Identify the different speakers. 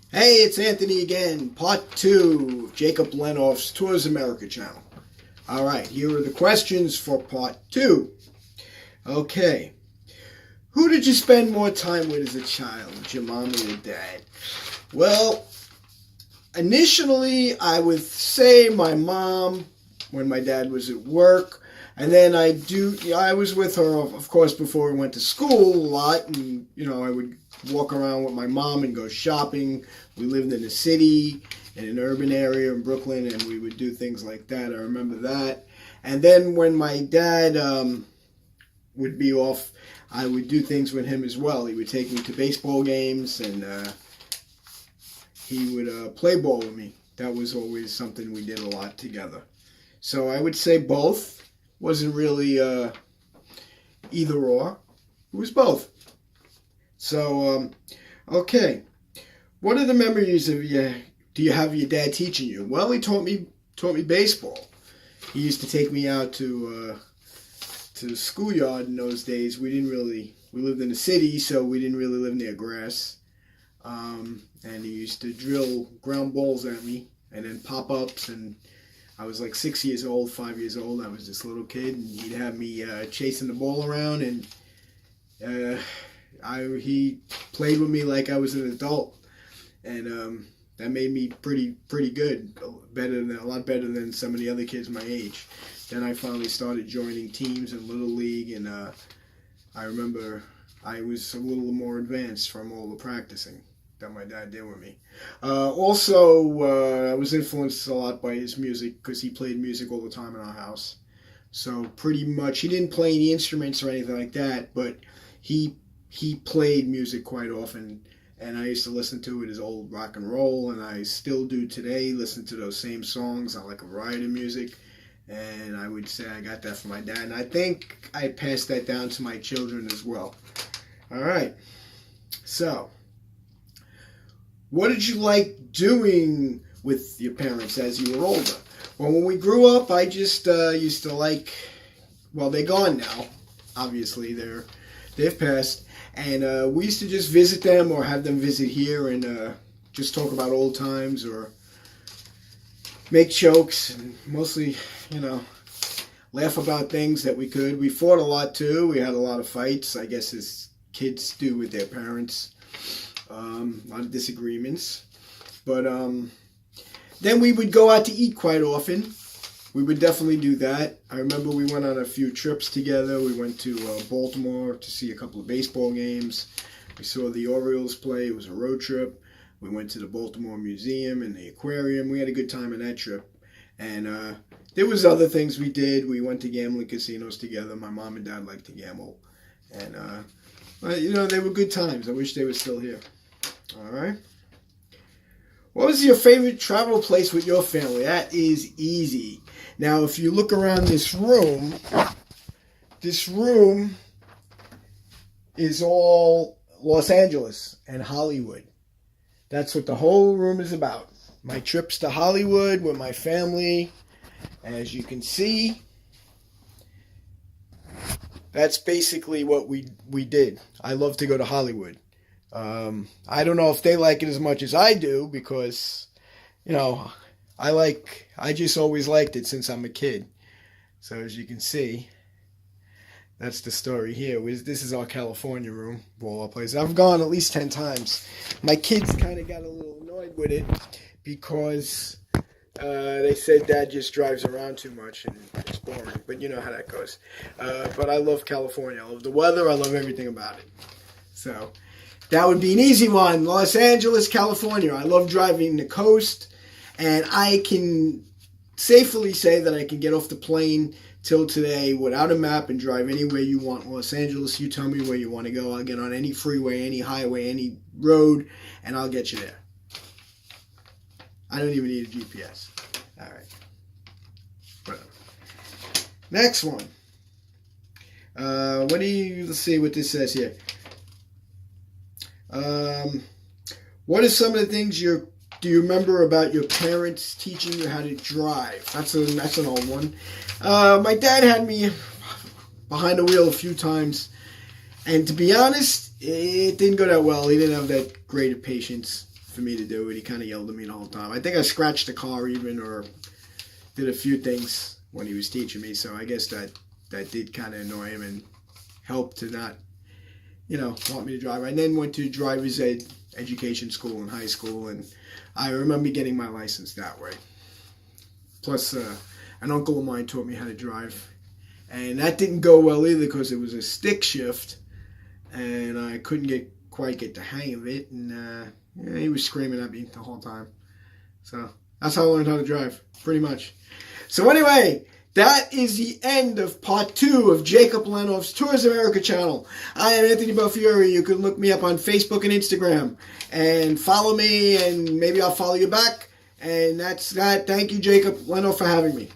Speaker 1: Hey, it's Anthony again, part 2 of Jacob Lenhoff's Tours America channel. Alright, here are the questions for part 2. Okay, who did you spend more time with as a child, your mom or your dad? Well, initially I would say my mom when my dad was at work. And then I was with her, of course, before we went to school a lot. And, I would walk around with my mom and go shopping. We lived in a city, in an urban area in Brooklyn, and we would do things like that. I remember that. And then when my dad would be off, I would do things with him as well. He would take me to baseball games, and he would play ball with me. That was always something we did a lot together. So I would say both. Wasn't really either or. It was both. So, okay. What are the memories do you have of your dad teaching you? Well, he taught me baseball. He used to take me out to the schoolyard in those days. We lived in the city, so we didn't really live near grass. And he used to drill ground balls at me and then pop-ups, and I was like 5 years old. I was this little kid, and he'd have me chasing the ball around, and he played with me like I was an adult, and that made me pretty good, a lot better than some of the other kids my age. Then I finally started joining teams in Little League, and I remember I was a little more advanced from all the practicing that my dad did with me. Also, I was influenced a lot by his music because he played music all the time in our house. So pretty much, he didn't play any instruments or anything like that, but he played music quite often, and I used to listen to it as old rock and roll, and I still do today, listen to those same songs. I like a variety of music, and I would say I got that from my dad, and I think I passed that down to my children as well. All right, so what did you like doing with your parents as you were older? Well, when we grew up, I just used to like, well, they're gone now. Obviously, they've passed. And we used to just visit them or have them visit here and just talk about old times or make jokes and mostly, laugh about things that we could. We fought a lot, too. We had a lot of fights, I guess, as kids do with their parents. A lot of disagreements, but then we would go out to eat quite often. We would definitely do that. I remember we went on a few trips together. We went to Baltimore to see a couple of baseball games. We saw the Orioles play. It was a road trip. We went to the Baltimore Museum and the aquarium. We had a good time on that trip. And there was other things we did. We went to gambling casinos together. My mom and dad liked to gamble. And, they were good times. I wish they were still here. All right. What was your favorite travel place with your family? That is easy. Now, if you look around this room is all Los Angeles and Hollywood. That's what the whole room is about. My trips to Hollywood with my family. As you can see, that's basically what we did. I love to go to Hollywood. I don't know if they like it as much as I do because, I just always liked it since I'm a kid. So as you can see, that's the story here. This is our California room, ball place. I've gone at least 10 times. My kids kind of got a little annoyed with it because they said Dad just drives around too much and it's boring. But you know how that goes. But I love California. I love the weather. I love everything about it. So that would be an easy one. Los Angeles, California. I love driving the coast, and I can safely say that I can get off the plane till today without a map and drive anywhere you want in Los Angeles. You tell me where you want to go. I'll get on any freeway, any highway, any road, and I'll get you there. I don't even need a GPS. All right. Whatever. Next one. Let's see what this says here. What are some of the things do you remember about your parents teaching you how to drive? That's an old one. My dad had me behind the wheel a few times, and to be honest, it didn't go that well. He didn't have that great of patience for me to do it. He kind of yelled at me the whole time. I think I scratched the car even, or did a few things when he was teaching me. So I guess that did kind of annoy him and help to not, want me to drive. I then went to driver's education school in high school, and I remember getting my license that way. Plus, an uncle of mine taught me how to drive. And that didn't go well either because it was a stick shift, and I couldn't quite get the hang of it. And he was screaming at me the whole time. So that's how I learned how to drive, pretty much. So anyway, that is the end of part 2 of Jacob Lenhoff's Tours America channel. I am Anthony Belfiore. You can look me up on Facebook and Instagram and follow me, and maybe I'll follow you back. And that's that. Thank you, Jacob Lenhoff, for having me.